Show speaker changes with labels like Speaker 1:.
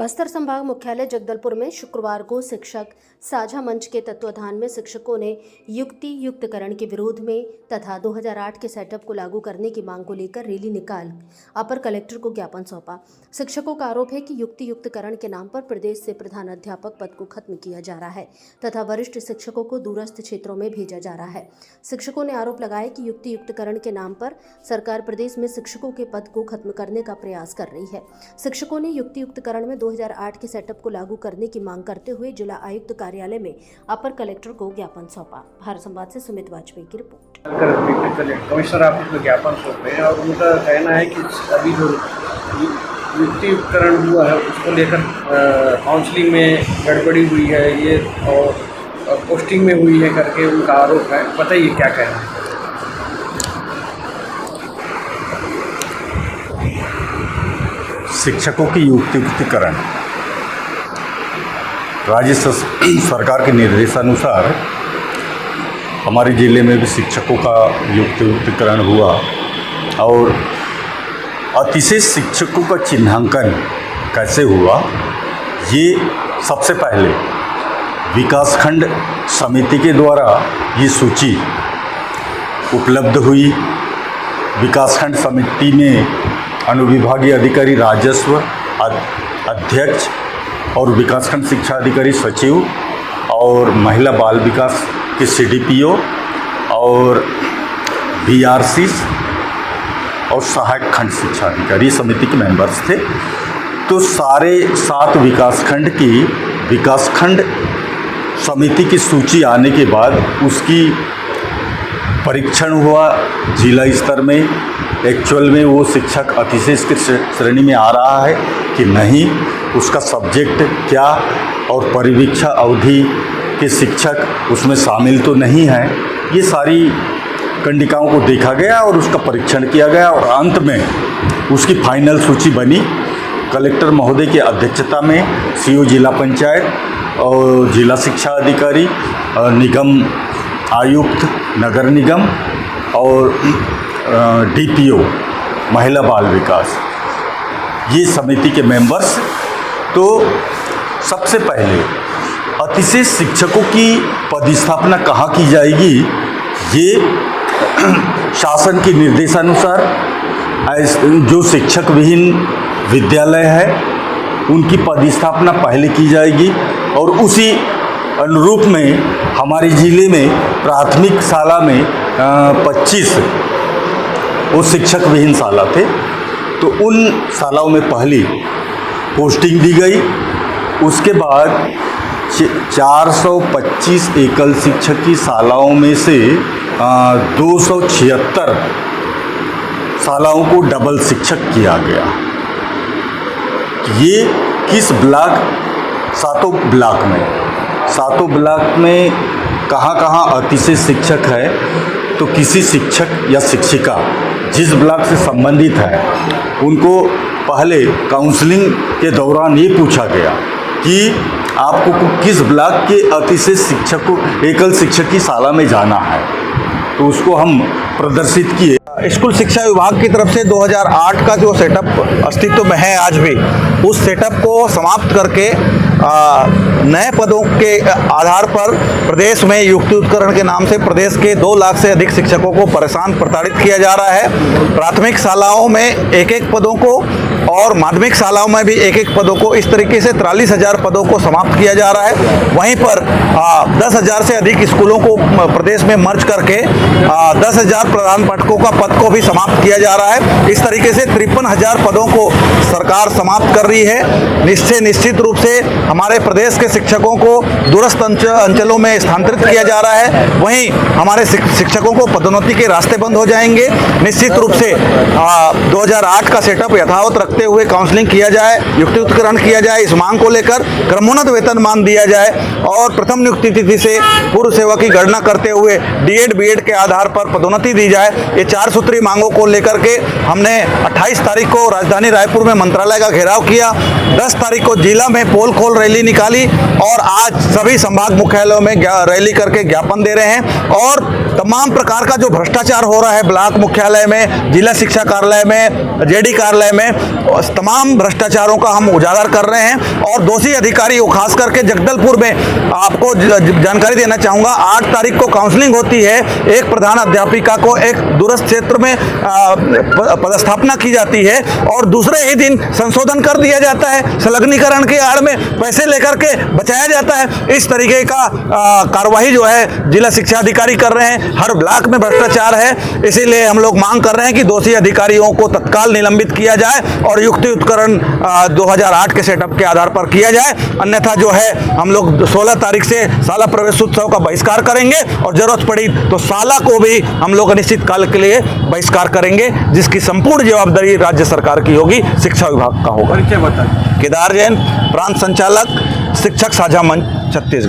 Speaker 1: बस्तर संभाग मुख्यालय जगदलपुर में शुक्रवार को शिक्षक साझा मंच के तत्वाधान में शिक्षकों ने युक्ति युक्तकरण के विरोध में तथा 2008 के सेटअप को लागू करने की मांग को लेकर रैली निकाल अपर कलेक्टर को ज्ञापन सौंपा। शिक्षकों का आरोप है कि युक्ति युक्तकरण के नाम पर प्रदेश से प्रधानाध्यापक पद को खत्म किया जा रहा है तथा वरिष्ठ शिक्षकों को दूरस्थ क्षेत्रों में भेजा जा रहा है। शिक्षकों ने आरोप लगाया कि युक्ति युक्तकरण के नाम पर सरकार प्रदेश में शिक्षकों के पद को खत्म करने का प्रयास कर रही है। शिक्षकों ने युक्ति युक्तकरण में 2008 के सेटअप को लागू करने की मांग करते हुए जिला आयुक्त कार्यालय में अपर कलेक्टर को ज्ञापन सौंपा। भारत संवाद से सुमित वाजपेयी की रिपोर्ट।
Speaker 2: कमिश्नर ऑफिस में ज्ञापन सौंपे और उनका कहना है कि अभी जो युक्ति उपकरण हुआ है उसको लेकर काउंसलिंग में गड़बड़ी हुई है ये और पोस्टिंग में हुई है करके उनका आरोप है। बताइए क्या कहना है।
Speaker 3: शिक्षकों की युक्तिकरण राज्य सरकार के निर्देशानुसार हमारे ज़िले में भी शिक्षकों का युक्तिकरण हुआ और अतिशय शिक्षकों का चिन्हांकन कैसे हुआ, ये सबसे पहले विकासखंड समिति के द्वारा ये सूची उपलब्ध हुई। विकासखंड समिति में अनुविभागीय अधिकारी राजस्व अध्यक्ष और विकासखंड शिक्षा अधिकारी सचिव और महिला बाल विकास के CDPO और BRC और सहायक खंड शिक्षा अधिकारी समिति के मेंबर्स थे। तो सारे 7 विकासखंड की विकासखंड समिति की सूची आने के बाद उसकी परीक्षण हुआ जिला स्तर में। एक्चुअल में वो शिक्षक अतिशय श्रेणी में आ रहा है कि नहीं, उसका सब्जेक्ट क्या और परिवीक्षा अवधि के शिक्षक उसमें शामिल तो नहीं है। ये सारी कंडिकाओं को देखा गया और उसका परीक्षण किया गया और अंत में उसकी फाइनल सूची बनी। कलेक्टर महोदय की अध्यक्षता में CO जिला पंचायत और जिला शिक्षा अधिकारी निगम आयुक्त नगर निगम और DPO महिला बाल विकास ये समिति के मेंबर्स। तो सबसे पहले अतिशय शिक्षकों की पदस्थापना कहाँ की जाएगी, ये शासन के निर्देशानुसार जो शिक्षक विहीन विद्यालय है उनकी पदस्थापना पहले की जाएगी और उसी अनुरूप में हमारे ज़िले में प्राथमिक शाला में 25 वो शिक्षक विहीन शाला थे, तो उन शालाओं में पहली पोस्टिंग दी गई। उसके बाद 425 एकल शिक्षक की शालाओं में से 276 शालाओं को डबल शिक्षक किया गया। ये किस ब्लॉक, सातों ब्लॉक में कहाँ अतिशय शिक्षक है, तो किसी शिक्षक या शिक्षिका जिस ब्लॉक से संबंधित है उनको पहले काउंसलिंग के दौरान ये पूछा गया कि आपको किस ब्लॉक के अतिशय शिक्षक को एकल शिक्षक की शाला में जाना है, तो उसको हम प्रदर्शित किए।
Speaker 4: स्कूल शिक्षा विभाग की तरफ से 2008 का जो सेटअप अस्तित्व में है आज भी, उस सेटअप को समाप्त करके नए पदों के आधार पर प्रदेश में युक्तिकरण के नाम से प्रदेश के 2 लाख से अधिक शिक्षकों को परेशान प्रताड़ित किया जा रहा है। प्राथमिक शालाओं में 1-1 पदों को और माध्यमिक शालाओं में भी 1-1 पदों को, इस तरीके से 43,000 पदों को समाप्त किया जा रहा है। वहीं पर 10,000 से अधिक स्कूलों को प्रदेश में मर्ज करके 10,000 प्रधान पाठकों का पद को भी समाप्त किया जा रहा है। इस तरीके से 53,000 पदों को सरकार समाप्त कर रही है। निश्चित रूप से हमारे प्रदेश के शिक्षकों को दूरस्थ अंचलों में स्थानांतरित किया जा रहा है। वहीं हमारे शिक्षकों को पदोन्नति के रास्ते बंद हो जाएंगे। निश्चित रूप से 2008 का सेटअप यथावत रखते हुए काउंसलिंग किया जाए, युक्तिकरण किया जाए, इस मांग को लेकर क्रमोन्नत वेतनमान दिया जाए और प्रथम नियुक्ति तिथि से पूर्व सेवा की गणना करते हुए D.Ed B.Ed के आधार पर पदोन्नति दी जाए। ये 4 सूत्री मांगों को लेकर के हमने 28 तारीख को राजधानी रायपुर में मंत्रालय का घेराव किया, 10 तारीख को जिला में पोल खोल रैली निकाली और आज सभी संभाग मुख्यालयों में रैली करके ज्ञापन दे रहे हैं। और तमाम प्रकार का जो भ्रष्टाचार हो रहा है ब्लॉक मुख्यालय में, जिला शिक्षा कार्यालय में, JD कार्यालय में, तमाम भ्रष्टाचारों का हम उजागर कर रहे हैं और दोषी अधिकारियों, खास करके जगदलपुर में आपको जानकारी देना चाहूँगा, 8 तारीख को काउंसलिंग होती है। एक प्रधान अध्यापिका को एक दूरस्थ क्षेत्र में पदस्थापना की जाती है और दूसरे ही दिन संशोधन कर दिया जाता है। संलग्नीकरण की आड़ में पैसे लेकर के बचाया जाता है। इस तरीके का कार्रवाई जो है जिला शिक्षा अधिकारी कर रहे हैं। हर ब्लॉक में भ्रष्टाचार है, इसीलिए हम लोग मांग कर रहे हैं कि दोषी अधिकारियों को तत्काल निलंबित किया जाए और युक्तियुक्तकरण 2008 के सेटअप के आधार पर किया जाए। अन्यथा जो है हम लोग 16 तारीख से शाला प्रवेश उत्सव का बहिष्कार करेंगे और जरूरत पड़ी तो शाला को भी हम लोग अनिश्चित काल के लिए बहिष्कार करेंगे, जिसकी संपूर्ण जवाबदारी राज्य सरकार की होगी, शिक्षा विभाग का होगा।
Speaker 2: परिचय बताइए।
Speaker 4: केदार जैन, प्रांत संचालक, शिक्षक साझा मंच, छत्तीसगढ़।